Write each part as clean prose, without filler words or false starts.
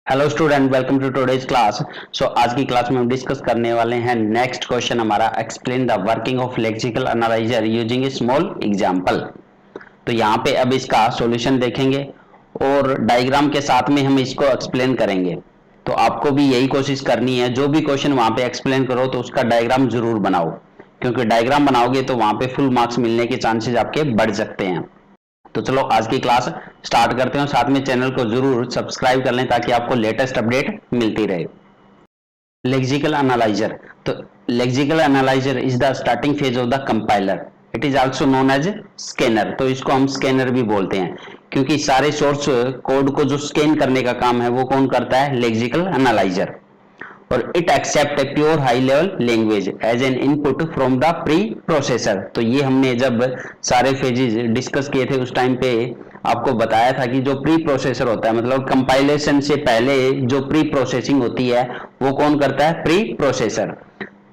Hello student, welcome to today's class. आज की class में हम डिस्कस करने वाले हैं नेक्स्ट क्वेश्चन हमारा, explain the working of lexical analyser using a small example. तो यहाँ पे अब इसका सॉल्यूशन देखेंगे और डायग्राम के साथ में हम इसको एक्सप्लेन करेंगे। तो आपको भी यही कोशिश करनी है, जो भी क्वेश्चन वहाँ पे एक्सप्लेन करो तो उसका डायग्राम जरूर बनाओ, क्योंकि डायग्राम बनाओगे तो वहाँ पे फुल मार्क्स मिलने के चांसेस आपके बढ़ सकते हैं। तो चलो आज की क्लास स्टार्ट करते हैं। साथ में चैनल को जरूर सब्सक्राइब कर लें ताकि आपको लेटेस्ट अपडेट मिलती रहे। Lexical analyser. तो lexical analyzer is the starting phase of the compiler. It is also known as scanner. तो इसको हम स्कैनर भी बोलते हैं, क्योंकि सारे सोर्स कोड को जो स्कैन करने का काम है वो कौन करता है? Lexical analyzer. और it accept a pure high level language as an input from the preprocessor. तो ये हमने जब सारे फेजेस डिस्कस किए थे उस टाइम पे आपको बताया था कि जो प्री प्रोसेसर होता है, मतलब कंपाइलेशन से पहले जो प्री प्रोसेसिंग होती है वो कौन करता है? Pre processor.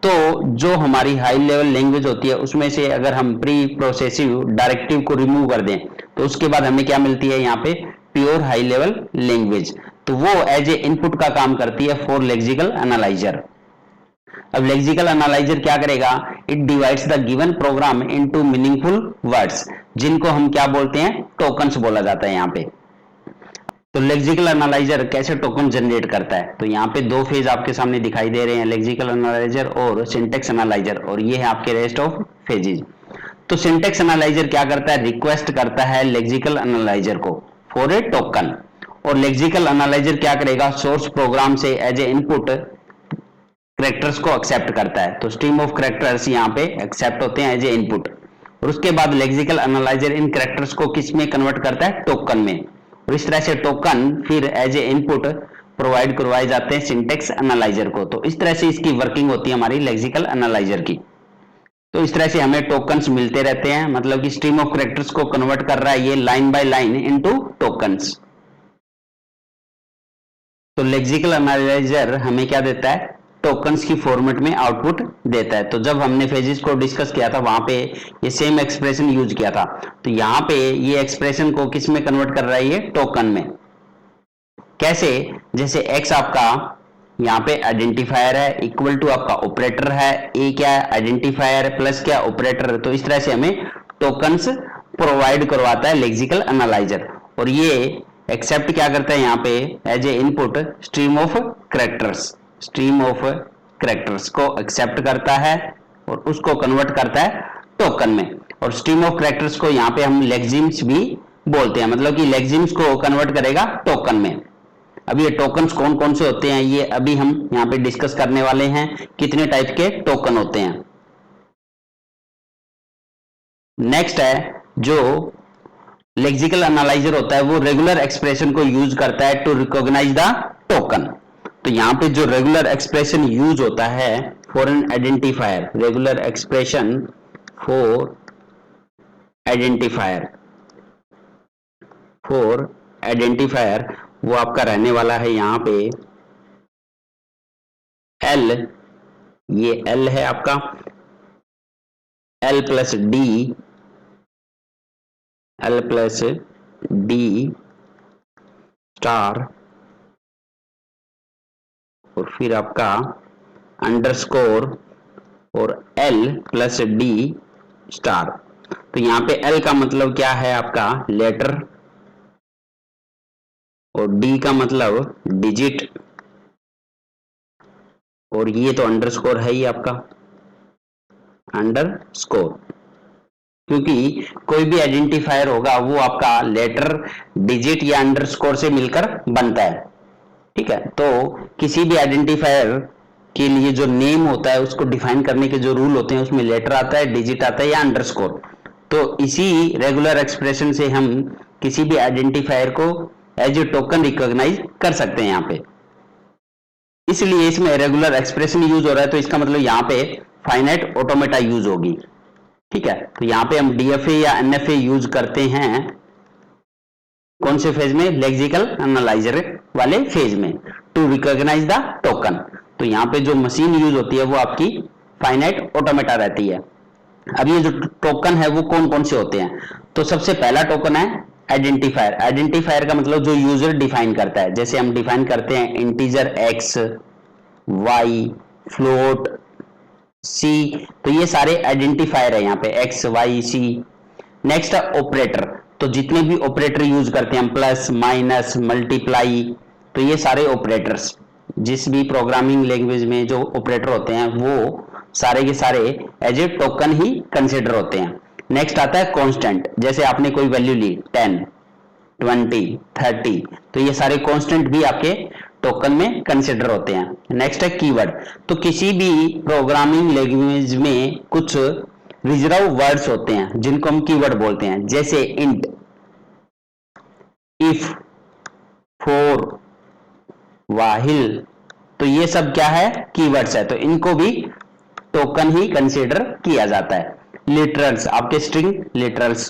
तो जो हमारी हाई लेवल लैंग्वेज होती है उसमें से अगर हम प्री प्रोसेसिव डायरेक्टिव को रिमूव कर दें तो उसके बाद हमें क्या मिलती है? यहाँ पे प्योर हाई लेवल लैंग्वेज। तो वो एज ए इनपुट का काम करती है फॉर लेक्सिकल एनालाइजर। अब लेक्सिकल एनालाइजर क्या करेगा? It divides the given programme into meaningful words, जिनको हम क्या बोलते हैं? टोकन्स बोला जाता है यहाँ पे। तो लेक्सिकल एनालाइजर कैसे टोकन जनरेट करता है? तो यहाँ पे दो फेज आपके सामने दिखाई दे रहे हैं, लेक्सिकल एनालाइजर और सिंटेक्स एनालाइजर, और ये है आपके रेस्ट ऑफ फेजेज। तो सिंटेक्स एनालाइजर क्या करता है? रिक्वेस्ट करता है लेक्सिकल एनालाइजर को फॉर ए टोकन। और लेक्सिकल एनालाइजर क्या करेगा? सोर्स प्रोग्राम से एज ए इनपुट कैरेक्टर्स को एक्सेप्ट करता है। तो स्ट्रीम ऑफ कैरेक्टर्स यहाँ पे एक्सेप्ट होते हैं एज ए इनपुट, और उसके बाद लेक्सिकल एनालाइजर इन कैरेक्टर्स को किस में कन्वर्ट करता है? टोकन में। और इस तरह से टोकन फिर एज ए इनपुट प्रोवाइड करवाए जाते हैं सिंटेक्स एनालाइजर को। तो इस तरह से इसकी वर्किंग होती है हमारी लेक्सिकल एनालाइजर की। तो इस तरह से हमें टोकन्स मिलते रहते हैं, मतलब कि स्ट्रीम ऑफ कैरेक्टर्स को कन्वर्ट कर रहा है ये line by line into tokens. तो लेक्सिकल एनालाइजर हमें क्या देता है? टोकन्स की फॉर्मेट में आउटपुट देता है। तो जब हमने फेजेस को डिस्कस किया था वहां पे ये सेम एक्सप्रेशन यूज किया था। तो यहाँ पे ये एक्सप्रेशन को किस में कन्वर्ट कर रहा है? ये टोकन में। कैसे? जैसे x आपका यहाँ पे आइडेंटिफायर है, इक्वल टू आपका ऑपरेटर है, ए क्या है? आइडेंटिफायर, प्लस क्या? ऑपरेटर। तो इस तरह से हमें टोकन्स प्रोवाइड करवाता है लेक्सिकल एनालाइजर। और ये एक्सेप्ट क्या करता है यहाँ पे? As a input stream of characters. Stream of characters को एक्सेप्ट करता है और उसको कन्वर्ट करता है टोकन में। और स्ट्रीम ऑफ कैरेक्टर्स को यहाँ पे हम लेक्सिम्स भी बोलते हैं, मतलब कि लेक्सिम्स को कन्वर्ट करेगा टोकन में। अब ये टोकन्स कौन कौन से होते हैं ये अभी हम यहाँ पे डिस्कस करने वाले हैं, कितने टाइप के टोकन होते हैं। नेक्स्ट है जो लेक्सिकल एनालाइजर होता है वो रेगुलर एक्सप्रेशन को यूज करता है टू रिकॉग्नाइज द टोकन। तो यहाँ पे जो रेगुलर एक्सप्रेशन यूज होता है for an identifier, regular expression for identifier, for identifier वो आपका रहने वाला है यहाँ पे एल। ये एल है आपका, L plus D, L plus D star, और फिर आपका अंडरस्कोर और एल प्लस डी स्टार। तो यहाँ पे एल का मतलब क्या है? आपका लेटर, और डी का मतलब डिजिट, और ये तो अंडरस्कोर है ही आपका, अंडरस्कोर। क्योंकि कोई भी आइडेंटिफायर होगा वो आपका लेटर, डिजिट या अंडरस्कोर से मिलकर बनता है। ठीक है, तो किसी भी आइडेंटिफायर के लिए जो नेम होता है उसको डिफाइन करने के जो रूल होते हैं उसमें लेटर आता है, डिजिट आता है या अंडरस्कोर। तो इसी रेगुलर एक्सप्रेशन से हम किसी भी आइडेंटिफायर को एज ए टोकन रिकॉग्नाइज कर सकते हैं यहाँ पे। इसलिए इसमें रेगुलर एक्सप्रेशन यूज हो रहा है, तो इसका मतलब यहाँ पे फाइनाइट ऑटोमेटा यूज होगी। ठीक है, तो यहाँ पे हम डीएफए या एनएफए यूज करते हैं कौन से फेज में? लेक्सिकल एनालाइजर वाले फेज में, टू रिकॉग्नाइज द टोकन। तो यहाँ पे जो मशीन यूज होती है वो आपकी फाइनाइट ऑटोमेटा रहती है। अब ये जो टोकन है वो कौन कौन से होते हैं? तो सबसे पहला टोकन है आइडेंटिफायर, आइडेंटिफायर का मतलब जो यूजर डिफाइन करता है, जैसे हम डिफाइन करते हैं इंटीजर एक्स, वाई, फ्लोट, सी, तो ये सारे आइडेंटिफायर है यहाँ पे एक्स वाई सी। नेक्स्ट है ऑपरेटर, तो जितने भी ऑपरेटर यूज करते हैं, प्लस माइनस मल्टीप्लाई, तो ये सारे ऑपरेटर्स जिस भी प्रोग्रामिंग लैंग्वेज में जो ऑपरेटर होते हैं वो सारे के सारे एज ए टोकन ही कंसिडर होते हैं। नेक्स्ट आता है कांस्टेंट, जैसे आपने कोई वैल्यू ली 10, 20, 30, तो ये सारे कांस्टेंट भी आपके टोकन में कंसिडर होते हैं। नेक्स्ट है कीवर्ड, तो किसी भी प्रोग्रामिंग लैंग्वेज में कुछ रिजर्व वर्ड्स होते हैं जिनको हम कीवर्ड बोलते हैं, जैसे इंट, इफ, फॉर, व्हाइल, तो ये सब क्या है, कीवर्ड्स है, तो इनको भी टोकन ही कंसीडर किया जाता है। लिटरल्स, आपके स्ट्रिंग लिटरल्स।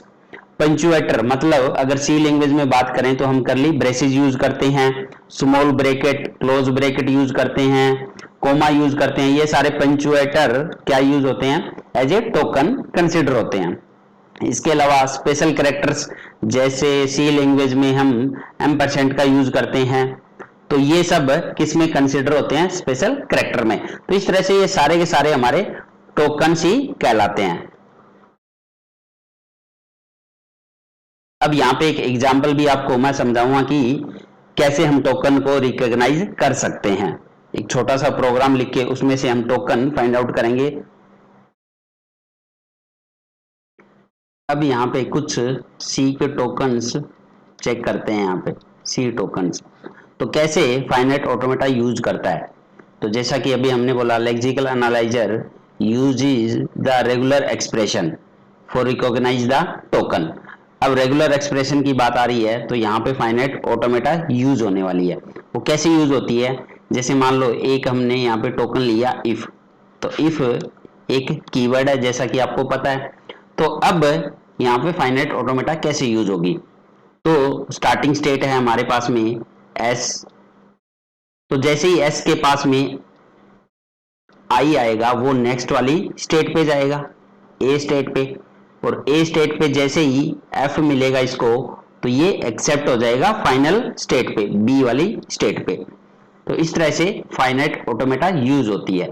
पंचुएटर, मतलब अगर सी लैंग्वेज में बात करें तो हम करली ब्रेसेस यूज करते हैं, small bracket, close bracket use करते हैं, कोमा यूज करते हैं, ये सारे पंचुएटर क्या यूज होते हैं, एज ए टोकन कंसीडर होते हैं। इसके अलावा स्पेशल कैरेक्टर्स, जैसे सी लैंग्वेज में हम %% का यूज करते हैं, तो ये सब किस में कंसीडर होते हैं, स्पेशल कैरेक्टर में। तो इस तरह से ये सारे के सारे हमारे टोकन्स ही कहलाते हैं। अब यहाँ पे एक एग्जाम्पल भी आपको मैं समझाऊंगा कि कैसे हम टोकन को रिकॉग्नाइज कर सकते हैं। एक छोटा सा प्रोग्राम लिख के उसमें से हम टोकन फाइंड आउट करेंगे। अब यहाँ पे कुछ सी के टोकन्स चेक करते हैं। यहाँ पे सी टोकन्स तो कैसे फाइनाइट ऑटोमेटा यूज करता है। तो जैसा कि अभी हमने बोला, lexical analyser uses the regular expression for recognise the token. अब रेगुलर एक्सप्रेशन की बात आ रही है तो यहाँ पे फाइनाइट ऑटोमेटा यूज होने वाली है। वो कैसे यूज होती है, जैसे मान लो एक हमने यहाँ पे टोकन लिया इफ, तो इफ एक कीवर्ड है जैसा कि आपको पता है। तो अब यहाँ पे फाइनाइट ऑटोमेटा कैसे यूज होगी, तो स्टार्टिंग स्टेट है हमारे पास में एस, तो जैसे ही एस के पास में आई आएगा वो नेक्स्ट वाली स्टेट पे जाएगा, ए स्टेट पे, और ए स्टेट पे जैसे ही एफ मिलेगा इसको तो ये एक्सेप्ट हो जाएगा फाइनल स्टेट पे, बी वाली स्टेट पे। तो इस तरह से फाइनाइट ऑटोमेटा यूज होती है।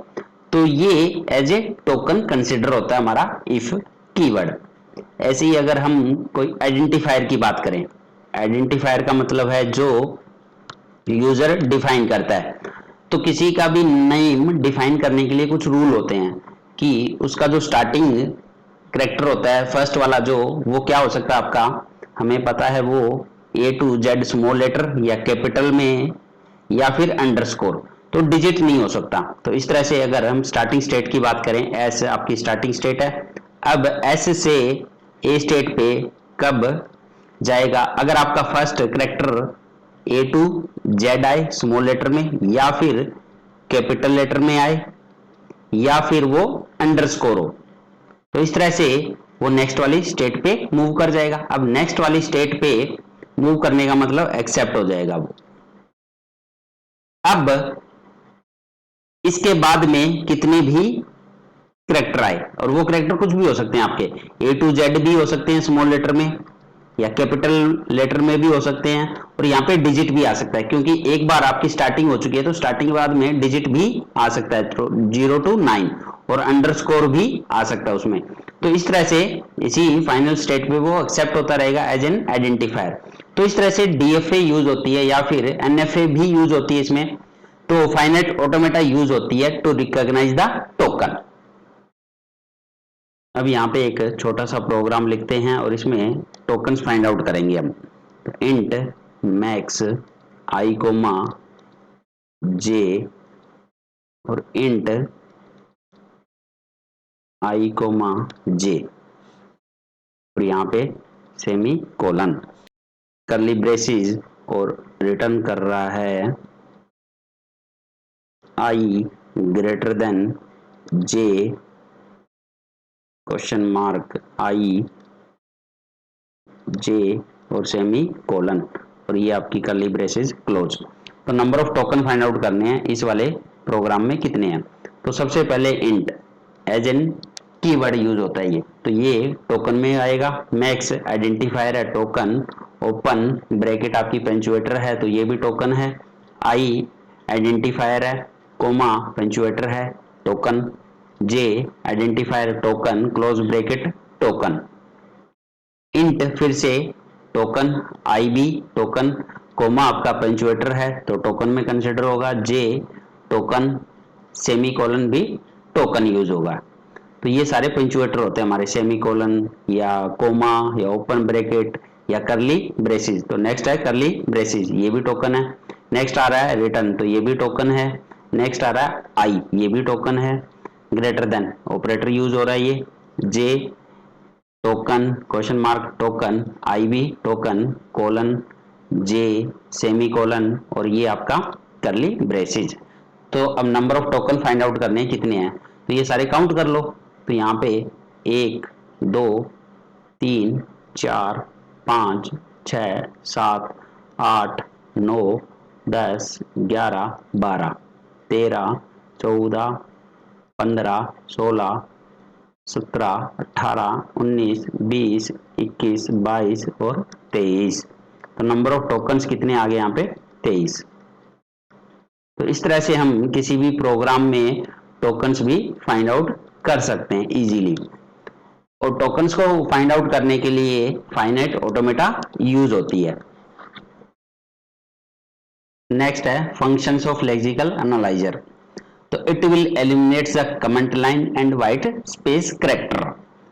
तो ये एज ए टोकन कंसिडर होता है हमारा इफ कीवर्ड। ऐसे ही अगर हम कोई आइडेंटिफायर की बात करें, आइडेंटिफायर का मतलब है जो यूजर डिफाइन करता है। तो किसी का भी नेम डिफाइन करने के लिए कुछ रूल होते हैं कि उसका जो स्टार्टिंग कैरेक्टर होता है फर्स्ट वाला, जो वो क्या हो सकता है आपका, हमें पता है वो A to Z small letter या कैपिटल में या फिर अंडरस्कोर, तो डिजिट नहीं हो सकता। तो इस तरह से अगर हम स्टार्टिंग स्टेट की बात करें, एस आपकी स्टार्टिंग स्टेट है, अब एस से ए स्टेट पे कब जाएगा, अगर आपका first character A to Z आए स्मॉल लेटर में, या फिर कैपिटल लेटर में आए, या फिर वो अंडरस्कोर हो, तो इस तरह से वो नेक्स्ट वाली स्टेट पे मूव कर जाएगा। अब नेक्स्ट वाली स्टेट पे मूव करने का मतलब एक्सेप्ट हो जाएगा वो। अब इसके बाद में कितने भी कैरेक्टर आए, और वो कैरेक्टर कुछ भी हो सकते हैं आपके, A to Z भी हो सकते हैं स्मॉल लेटर में, या कैपिटल लेटर में भी हो सकते हैं, और यहाँ पे डिजिट भी आ सकता है, क्योंकि एक बार आपकी स्टार्टिंग हो चुकी है तो स्टार्टिंग के बाद में डिजिट भी आ सकता है, 0 to 9, और अंडरस्कोर भी आ सकता है उसमें। तो इस तरह से इसी फाइनल स्टेट पे वो एक्सेप्ट होता रहेगा एज एन आइडेंटिफायर। तो इस तरह से डीएफए यूज होती है या फिर एनएफए भी यूज होती है इसमें। तो फाइनाइट ऑटोमेटा यूज होती है टू रिकॉग्नाइज द टोकन। अब यहाँ पे एक छोटा सा प्रोग्राम लिखते हैं और इसमें टोकन्स फाइंड आउट करेंगे हम। तो इंट मैक्स आई कोमा जे और इंट आई कोमा जे, और यहाँ पे सेमी कोलन, करली ब्रेसिस, और रिटर्न कर रहा है आई ग्रेटर देन जे क्वेश्चन मार्क आई जे और सेमी कोलन, और ये आपकी करली ब्रेसेस क्लोज। तो number of token find out करने हैं इस वाले प्रोग्राम में कितने हैं। तो सबसे पहले int as an keyword use होता है ये, तो ये टोकन में आएगा। मैक्स आइडेंटिफायर है टोकन, ओपन ब्रैकेट आपकी पंचुएटर है तो ये भी टोकन है, आई आइडेंटिफायर है, कोमा पंचुएटर है token, J identifier token close bracket token, int फिर से token, I B token, comma आपका पंचुएटर है तो टोकन में कंसिडर होगा, जे टोकन, सेमीकोलन भी टोकन यूज होगा। तो ये सारे पंचुएटर होते हैं हमारे, सेमीकोलन या कोमा या ओपन ब्रैकेट या करली ब्रेसिस। तो नेक्स्ट है करली ब्रेसिस, ये भी टोकन है। नेक्स्ट आ रहा है रिटर्न, तो ये भी टोकन है। नेक्स्ट आ रहा है आई, ये भी टोकन है। ग्रेटर देन ऑपरेटर यूज हो रहा है ये, जे token question mark token, I B token colon, J semicolon और ये आपका करली ब्रेसिस। तो अब number of token find out करने कितने हैं, तो ये सारे काउंट कर लो। तो यहाँ पे 1 2 3 4 5 6 7 8 9 10 11 12 13 14 15 16 17 18 19 20 21 22 और 23। तो नंबर ऑफ टोकन्स कितने आ गए यहाँ पे, 23। तो इस तरह से हम किसी भी प्रोग्राम में टोकन्स भी फाइंड आउट कर सकते हैं इजीली। और टोकन्स को फाइंड आउट करने के लिए फाइनाइट ऑटोमेटा यूज होती है। नेक्स्ट है फंक्शंस ऑफ लेक्सिकल एनालाइजर। तो it will eliminate the comment line and white space character.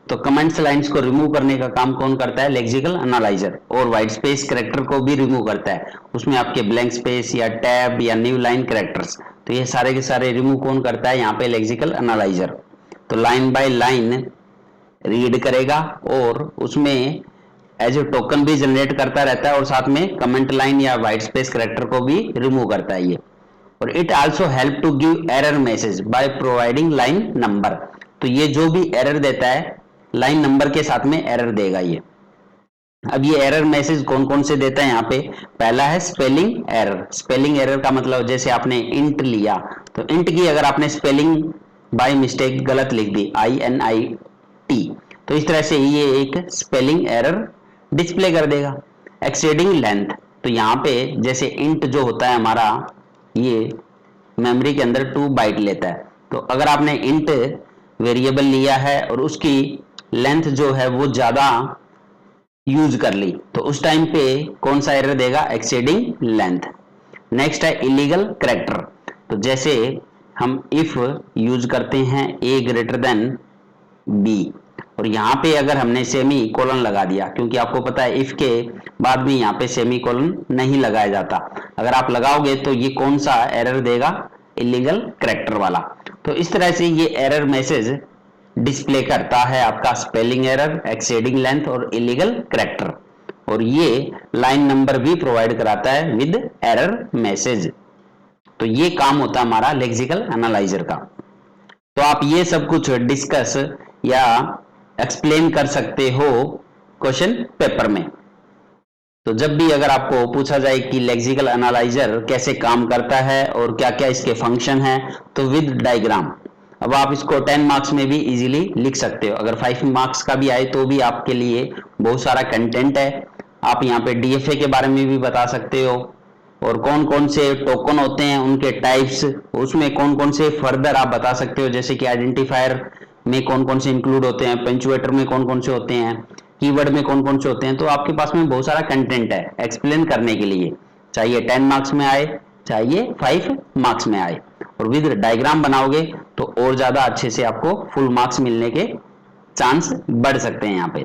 तो कमेंट्स लाइंस को रिमूव करने का काम कौन करता है, लेक्सिकल एनालाइजर, और व्हाइट स्पेस कैरेक्टर को भी रिमूव करता है। उसमें आपके ब्लैंक स्पेस या टैब या न्यू लाइन कैरेक्टर्स, तो ये सारे के सारे रिमूव कौन करता है यहाँ पे, लेक्सिकल एनालाइजर। तो लाइन बाय लाइन रीड करेगा और उसमें एज ए टोकन भी जनरेट करता रहता है और साथ में कमेंट लाइन या व्हाइट स्पेस कैरेक्टर को भी रिमूव करता है ये। और it also help to give error message by providing line number. तो ये जो भी एरर देता है लाइन नंबर के साथ में एरर देगा ये। अब ये एरर मैसेज कौन कौन से देता है यहाँ पे, पहला है स्पेलिंग एरर। स्पेलिंग एरर का मतलब जैसे आपने इंट लिया तो इंट की अगर आपने स्पेलिंग बाय मिस्टेक गलत लिख दी, INIT, तो इस तरह से ये एक स्पेलिंग एरर डिस्प्ले कर देगा। एक्सेडिंग लेंथ, तो यहाँ पे जैसे इंट जो होता है हमारा ये मेमोरी के अंदर 2 बाइट लेता है, तो अगर आपने इंट वेरिएबल लिया है और उसकी लेंथ जो है वो ज्यादा यूज कर ली तो उस टाइम पे कौन सा एरर देगा, एक्सेडिंग लेंथ। नेक्स्ट है इलीगल कैरेक्टर। तो जैसे हम इफ यूज करते हैं a ग्रेटर देन b और यहाँ पे अगर हमने सेमी कोलन लगा दिया, क्योंकि आपको पता है इफ के बाद में यहाँ पे सेमी कोलन नहीं लगाया जाता, अगर आप लगाओगे तो ये कौन सा एरर देगा, इलीगल कैरेक्टर वाला। तो इस तरह से ये एरर मैसेज डिस्प्ले करता है आपका स्पेलिंग एरर, एक्सेडिंग लेंथ और इलीगल कैरेक्टर, और ये लाइन नंबर भी प्रोवाइड कराता है विद एरर मैसेज। तो ये काम होता है हमारा लेक्सिकल एनालाइजर का। तो आप ये सब कुछ डिस्कस या एक्सप्लेन कर सकते हो क्वेश्चन पेपर में। तो जब भी अगर आपको पूछा जाए कि लेक्सिकल एनालाइजर कैसे काम करता है और क्या क्या इसके फंक्शन है, तो विद डायग्राम। अब आप इसको 10 मार्क्स में भी इजीली लिख सकते हो, अगर 5 मार्क्स का भी आए तो भी आपके लिए बहुत सारा कंटेंट है। आप यहाँ पे DFA के बारे में भी बता सकते हो और कौन कौन से टोकन होते हैं उनके टाइप्स, उसमें कौन कौन से फर्दर आप बता सकते हो, जैसे कि आइडेंटिफायर में कौन कौन से इंक्लूड होते हैं, पंचुएटर में कौन कौन से होते हैं, कीवर्ड में कौन कौन से होते हैं। तो आपके पास में बहुत सारा कंटेंट है एक्सप्लेन करने के लिए, चाहिए 10 मार्क्स में आए चाहिए 5 मार्क्स में आए, और विद डायग्राम बनाओगे तो और ज्यादा अच्छे से आपको फुल मार्क्स मिलने के चांस बढ़ सकते हैं यहाँ पे।